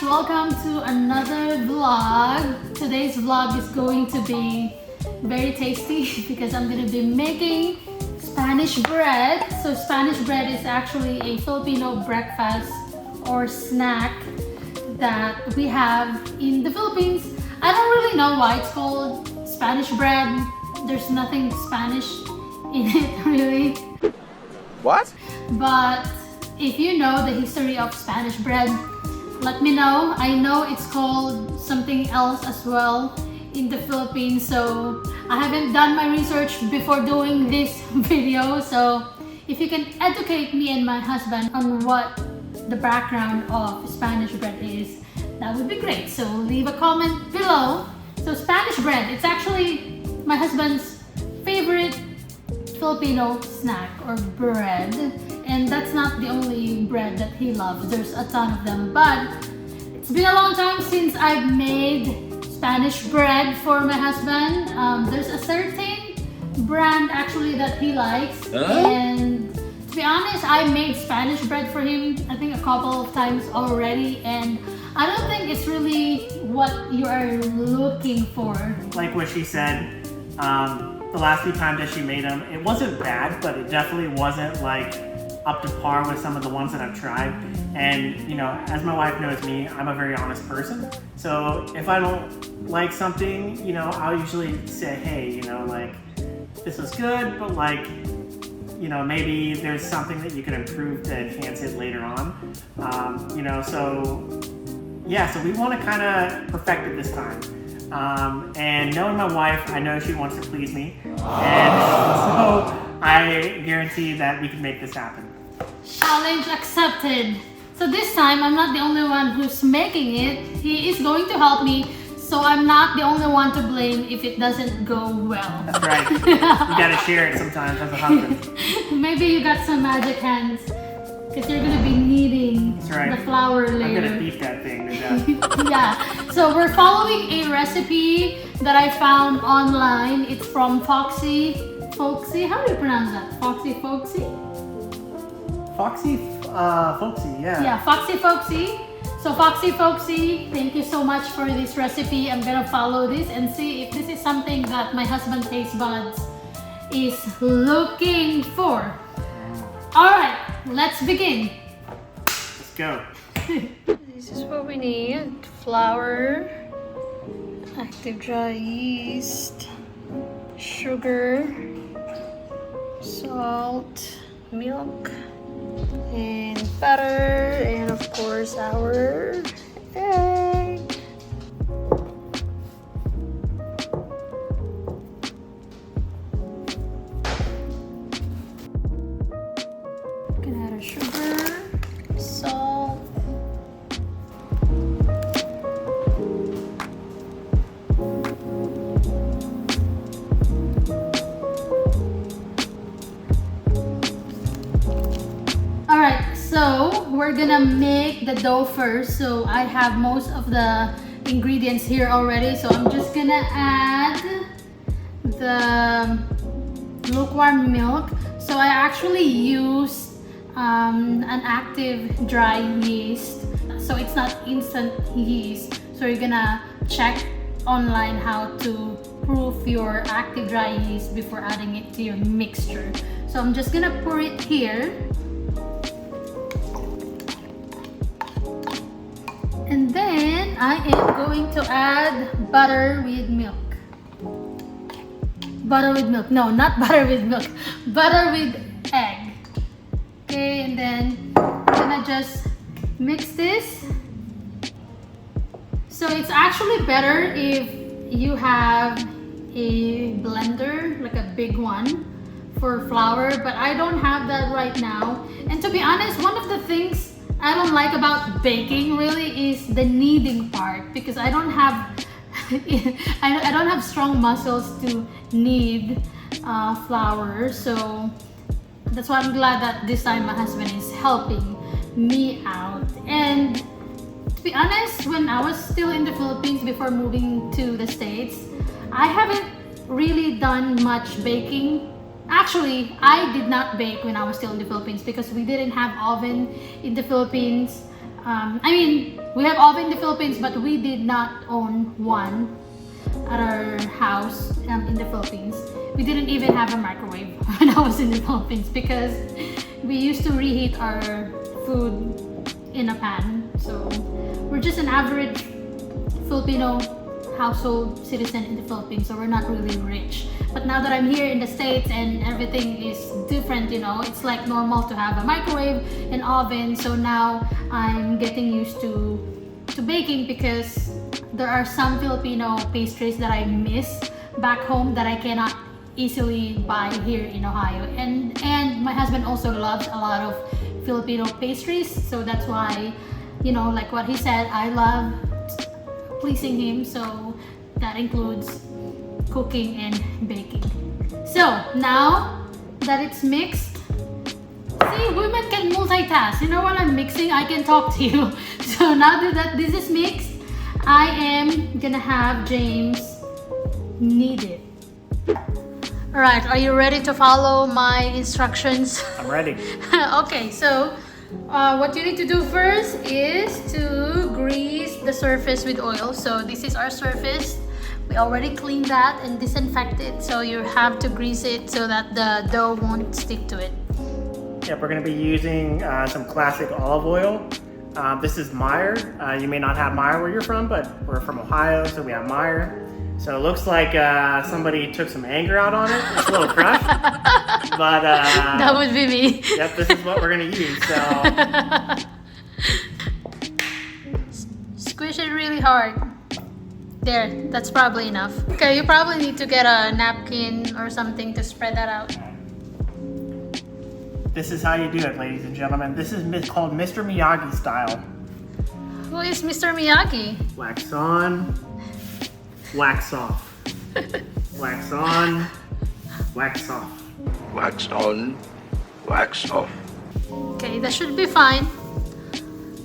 welcome to another vlog. Today's vlog is going to be very tasty because I'm going to be making Spanish bread. So Spanish bread is actually a Filipino breakfast or snack that we have in the Philippines. I don't really know why it's called Spanish bread. There's nothing Spanish in it really. What? But if you know the history of Spanish bread, let me know. I know it's called something else as well in the Philippines, so I haven't done my research before doing this video. So if you can educate me and my husband on what the background of Spanish bread is, that would be great. So leave a comment below. So Spanish bread, it's actually my husband's favorite Filipino snack or bread, and that's not the only bread that he loves. There's a ton of them, but it's been a long time since I've made Spanish bread for my husband. There's a certain brand actually that he likes, and to be honest, I made Spanish bread for him I think a couple of times already, and I don't think it's really what you are looking for. Like what she said, the last few times that she made them, it wasn't bad, but it definitely wasn't like up to par with some of the ones that I've tried. And you know, as my wife knows me, I'm a very honest person. So if I don't like something, you know, I'll usually say, hey, you know, like, this was good, but like, you know, maybe there's something that you could improve to enhance it later on. You know, so yeah, so we want to kind of perfect it this time. And knowing my wife, I know she wants to please me, and so I guarantee that we can make this happen. Challenge accepted. So this time, I'm not the only one who's making it. He is going to help me, so I'm not the only one to blame if it doesn't go well. That's right. You gotta share it sometimes as a husband. Maybe you got some magic hands, because you're gonna be kneading the flour later. I'm gonna beef that thing to death. Yeah, so we're following a recipe that I found online. It's from Foxy, how do you pronounce that? Foxy? Foxy, yeah. Yeah, Foxy. So Foxy, thank you so much for this recipe. I'm gonna follow this and see if this is something that my husband's taste buds is looking for. Alright, let's begin. Let's go. This is what we need. Flour, active dry yeast, sugar, salt, milk, and butter, and of course our egg. Can add our sugar, salt. Alright, so we're gonna make the dough first. So I have most of the ingredients here already. So I'm just gonna add the lukewarm milk. So I actually used an active dry yeast. So it's not instant yeast. So you're gonna check online how to proof your active dry yeast before adding it to your mixture. So I'm just gonna pour it here. And then I am going to add butter with milk. No, not butter with milk. Butter with egg. Okay, and then I'm gonna just mix this. So it's actually better if you have a blender, like a big one for flour, but I don't have that right now. And to be honest, one of the things I don't like about baking really is the kneading part, because I don't have I don't have strong muscles to knead flour. So that's why I'm glad that this time my husband is helping me out. And to be honest, when I was still in the Philippines before moving to the States, I haven't really done much baking. Actually, I did not bake when I was still in the Philippines because we didn't have oven in the Philippines. I mean, we have oven in the Philippines, but we did not own one at our house in the Philippines. We didn't even have a microwave when I was in the Philippines because we used to reheat our food in a pan. So we're just an average Filipino household citizen in the Philippines, so we're not really rich. But now that I'm here in the States and everything is different, you know, it's like normal to have a microwave and oven. So now I'm getting used to baking because there are some Filipino pastries that I miss back home that I cannot easily buy here in Ohio. And my husband also loves a lot of Filipino pastries, so that's why, you know, like what he said, I love pleasing him, so that includes cooking and baking. So now that it's mixed, see, women can multitask. You know, while I'm mixing, I can talk to you. So now that this is mixed, I am gonna have James knead it. Alright, are you ready to follow my instructions? I'm ready. Okay, so what you need to do first is to grease the surface with oil. So this is our surface. We already cleaned that and disinfected, so you have to grease it so that the dough won't stick to it. Yep, we're going to be using some classic olive oil. This is Meyer. You may not have Meyer where you're from, but we're from Ohio, so we have Meyer. So it looks like somebody took some anger out on it. It's a little crushed, but that would be me. Yep, this is what we're going to use. So squish it really hard. There, that's probably enough. Okay, you probably need to get a napkin or something to spread that out. this is how you do it, ladies and gentlemen. This is called Mr. Miyagi style. Who is Mr. Miyagi? Wax on, wax off. Wax on, wax off. Wax on, wax off. Okay, that should be fine.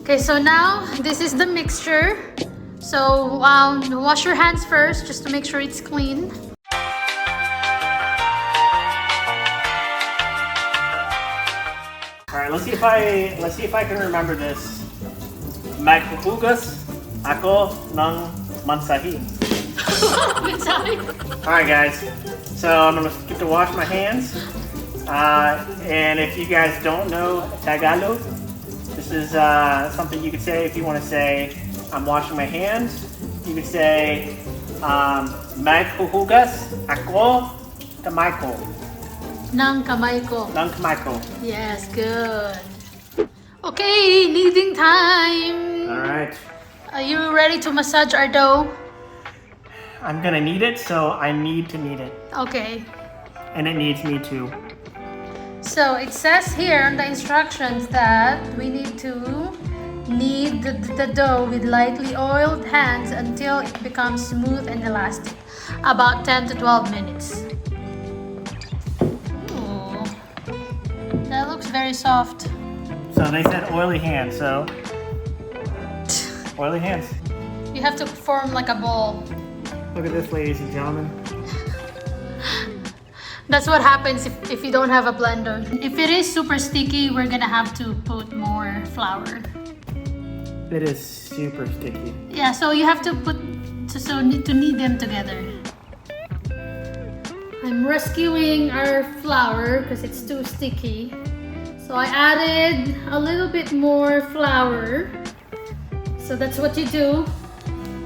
Okay, so now this is the mixture. So wash your hands first just to make sure it's clean. All right, let's see if I can remember this. Maghuhugas ako ng mansahi. All right, guys. So I'm gonna get to wash my hands. And if you guys don't know Tagalog, this is something you could say if you want to say I'm washing my hands. You could say maghuhugas ako kamay ko. Ng kamay ko. Ng kamay ko. Yes, good. Okay, kneading time. All right. Are you ready to massage our dough? I'm gonna knead it, so I need to knead it. Okay. And it needs me too. So it says here on the instructions that we need to knead the dough with lightly oiled hands until it becomes smooth and elastic. About 10 to 12 minutes. Ooh, that looks very soft. So they said oily hands, so oily hands. You have to form like a ball. Look at this, ladies and gentlemen. That's what happens if you don't have a blender. If it is super sticky, we're gonna have to put more flour. It is super sticky. Yeah, so you have to need to knead them together. I'm rescuing our flour because it's too sticky. So I added a little bit more flour. So that's what you do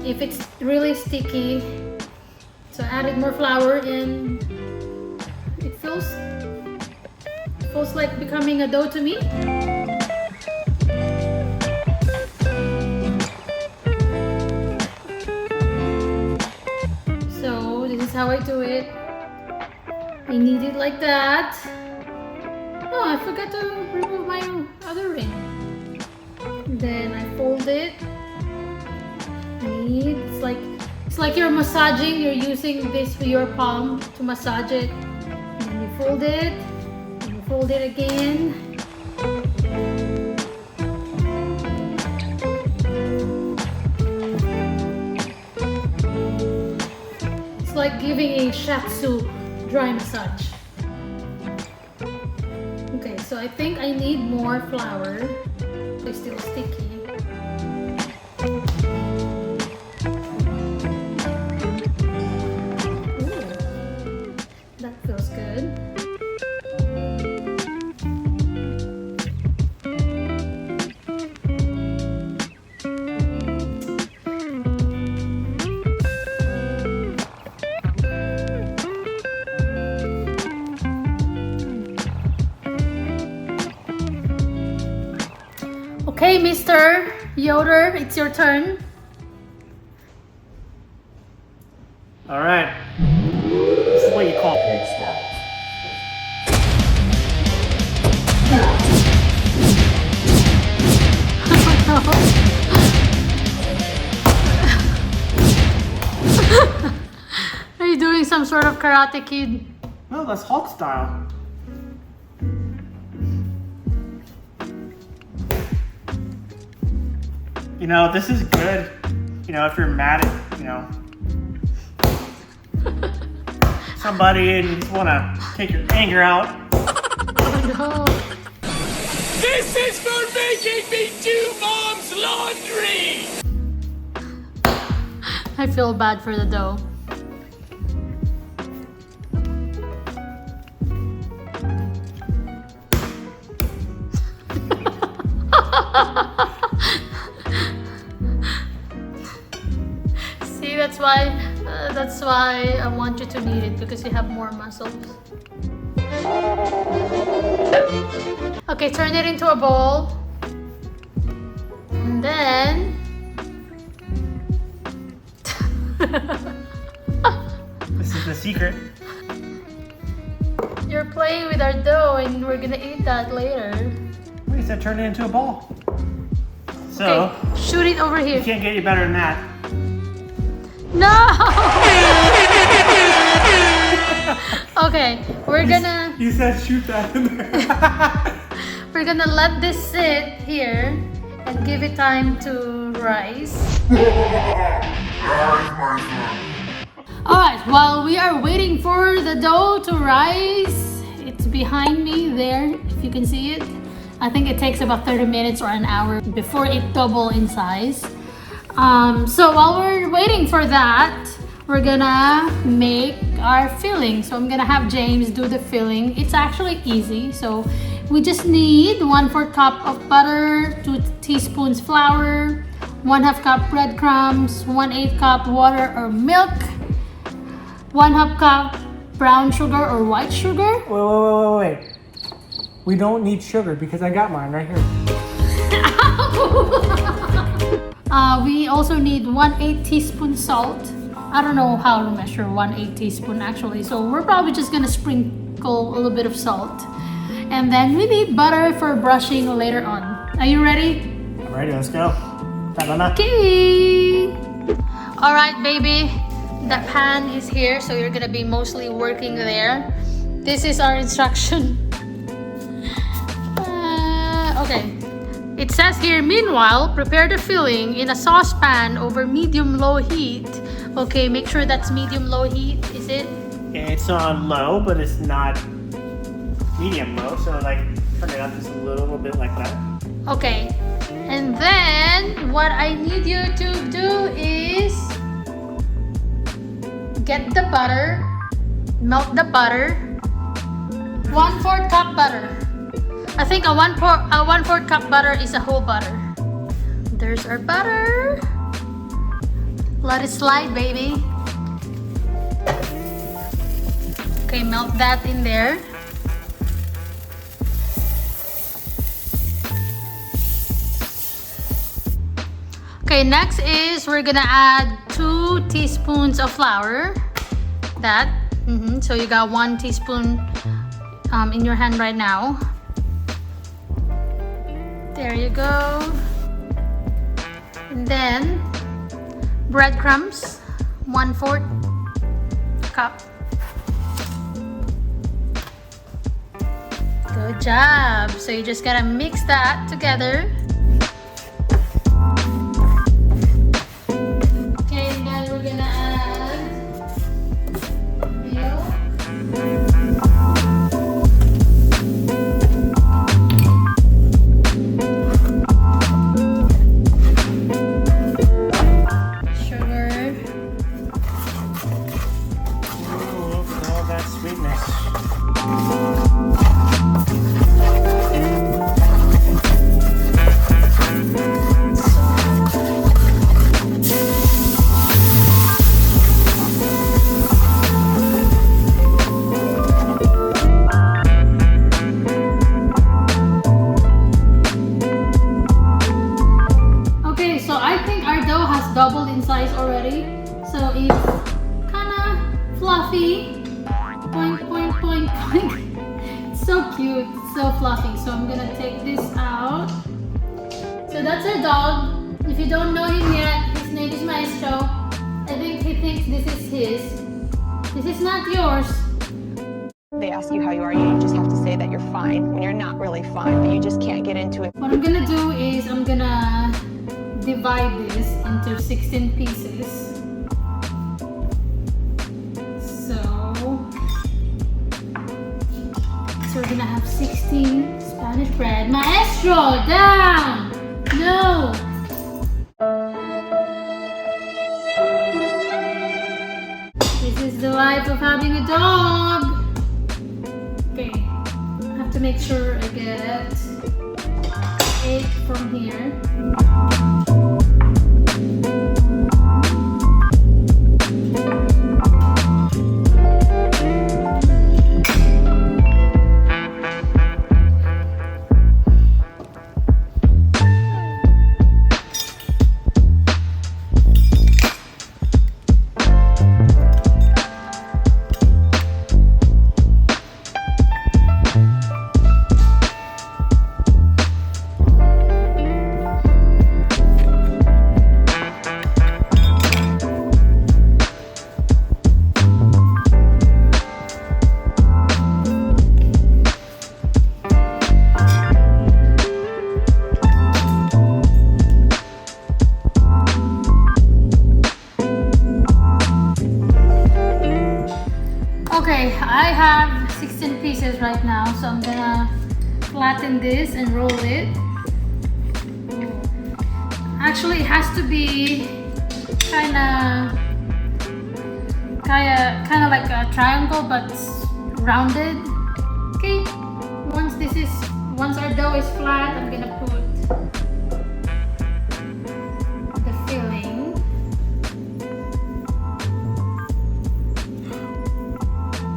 if it's really sticky. So I added more flour and it feels like becoming a dough to me. So this is how I do it. I knead it like that. Oh, I forgot to remove my other ring. Then I fold it. Knead. It's like you're massaging. You're using this with your palm to massage it. And then you fold it. And you fold it again. It's like giving a shiatsu dry massage. Okay, so I think I need more flour. It's still sticky. That feels good. Okay, Mr. Yoder, it's your turn. All right. This is what you call Are you doing some sort of Karate Kid? No, that's Hulk style. You know, this is good. You know, if you're mad at, you know, somebody and you just want to take your anger out. Oh no. This is for making me do Mom's laundry! I feel bad for the dough. See, that's why I want you to knead it, because you have more muscles. Okay, turn it into a bowl. And then This is the secret. you're playing with our dough and we're gonna eat that later. We said turn it into a ball. So, Okay, shoot it over you here. can't get any better than that. No! Okay, we're gonna You said shoot that in there. let this sit here and give it time to rise. Alright, while we are waiting for the dough to rise, it's behind me there, if you can see it. I think it takes about 30 minutes or an hour before it double in size. So while we're waiting for that, we're gonna make our filling. So I'm gonna have James do the filling. It's actually easy. So we just need 1/4 cup of butter, 2 teaspoons flour, 1/2 cup breadcrumbs, 1/8 cup water or milk, 1/2 cup brown sugar or white sugar. Wait. We don't need sugar because I got mine right here. We also need 1/8 teaspoon salt. I don't know how to measure 1/8 teaspoon actually, so we're probably just gonna sprinkle a little bit of salt. And then we need butter for brushing later on. Are you ready? I'm ready, let's go. Ta-da-da. Okay. All right, baby. The pan is here, so you're gonna be mostly working there. This is our instruction. Okay. It says here, meanwhile, prepare the filling in a saucepan over medium-low heat. Okay, make sure that's medium-low heat, is it? It's on low, but it's not medium low, so like turn it up just a little bit like that. Okay. And then, what I need you to do is get the butter, melt the butter, 1/4 cup butter. I think a 1/4 cup butter is a whole butter. There's our butter. Let it slide, baby. Okay, melt that in there. Okay, next is we're gonna add 2 teaspoons of flour. So you got 1 teaspoon in your hand right now. There you go. And then breadcrumbs, 1/4 cup. Good job. So you just gotta mix that together. Okay, and then we're gonna add milk. so cute, it's so fluffy. So I'm gonna take this out. So that's our dog. If you don't know him yet, his name is Maestro. I think he thinks this is his. This is not yours. They ask you how you are, you just have to say that you're fine when you're not really fine, but you just can't get into it. What I'm gonna do is I'm gonna divide this into 16 pieces. So we're gonna have 16 Spanish bread. Maestro, down! No! This is the life of having a dog. Okay, I have to make sure I get 8 from here. Okay, I have 16 pieces right now, so I'm gonna flatten this and roll it. Actually, it has to be kind of like a triangle, but rounded. Okay, once our dough is flat, I'm gonna put the filling.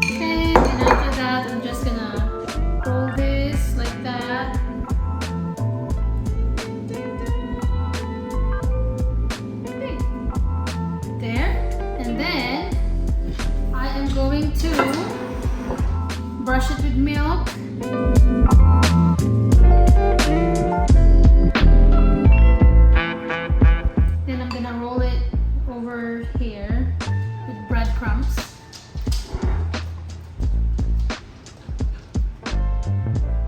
Okay, and after that, I'm just gonna roll this like that. Okay, there, and then I am going to brush it with milk. Then I'm gonna roll it over here with breadcrumbs.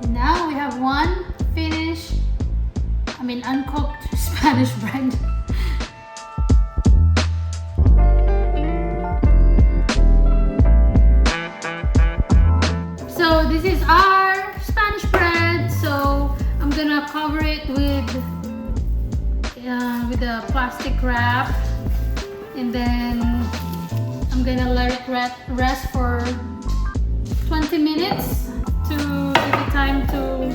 And now we have one uncooked Spanish bread. So this is our Spanish bread. So I'm gonna cover it with a plastic wrap, and then I'm gonna let it rest for 20 minutes to give it time to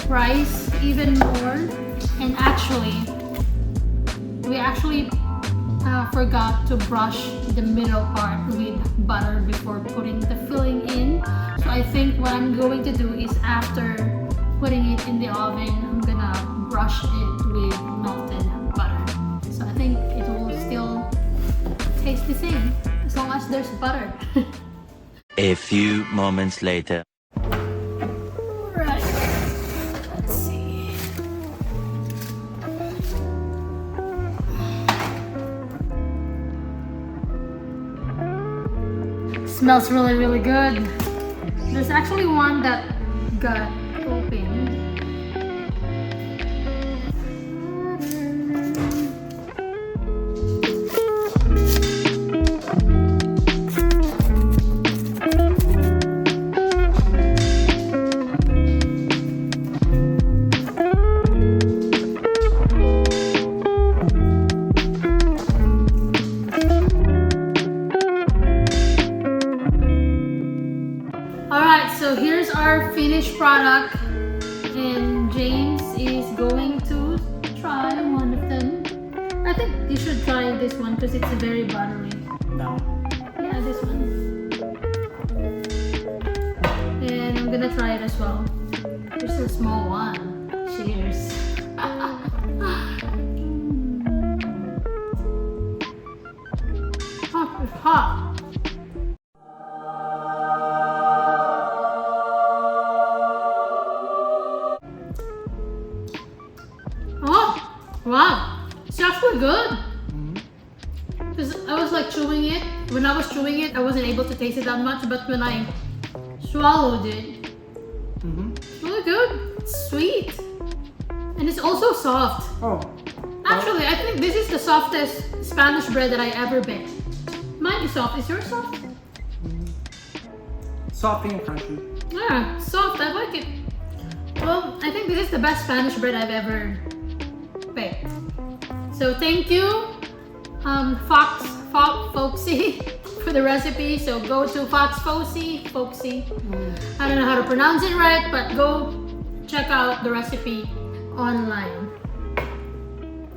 rise even more. And we actually forgot to brush the middle part with butter before putting the filling in. So I think what I'm going to do is, after putting it in the oven, I'm gonna brush it with melted butter. So I think it will still taste the same as long as there's butter. A few moments later. Right. Let's see. Smells really, really good. There's actually one that got opened. So here's our finished product, and James is going to try one of them. I think you should try this one because it's very buttery. No. Yeah, this one. And I'm gonna try it as well. There's a small one. Cheers. Oh, it's hot. Wow, it's actually good. Because I was like chewing it. When I was chewing it, I wasn't able to taste it that much, but when I swallowed it, it's really good. It's sweet. And it's also soft. Oh. Actually, I think this is the softest Spanish bread that I ever baked. Mine is soft. Is yours soft? Soft and crunchy. Yeah, soft. I like it. Well, I think this is the best Spanish bread I've ever baked. So thank you, Foxy, for the recipe. So go to Foxy. I don't know how to pronounce it right, but go check out the recipe online.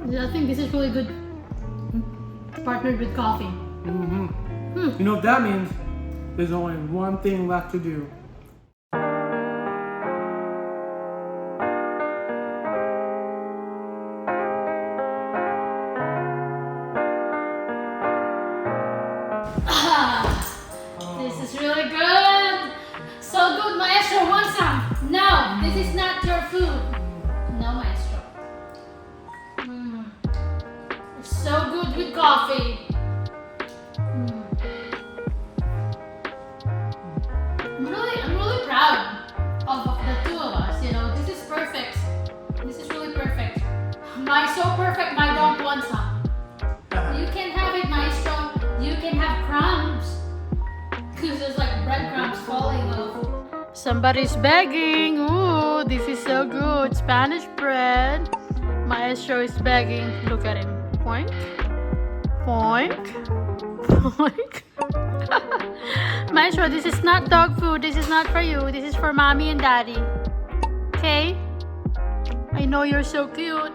I think this is really good, partnered with coffee. You know what that means? There's only one thing left to do. This is really good. So good, Maestro. Want some? No, this is not your food. No, Maestro. It's so good with coffee. I'm really proud of the two of us. You know, this is perfect. This is really perfect. My so perfect, my don't want some. You can have it, Maestro. You can have crumbs. Because there's like breadcrumbs falling off. Somebody's begging. Ooh, this is so good. Spanish bread. Maestro is begging. Look at him. Poink. Poink. Poink. Maestro, this is not dog food. This is not for you. This is for mommy and daddy. Okay? I know you're so cute.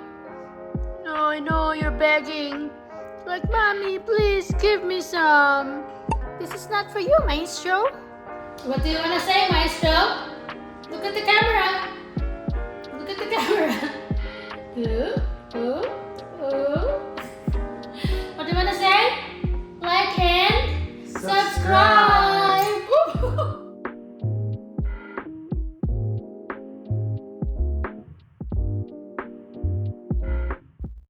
No, I know you're begging. Like, mommy, please give me some. This is not for you, Maestro. What do you want to say, Maestro? Look at the camera. Look at the camera. Look.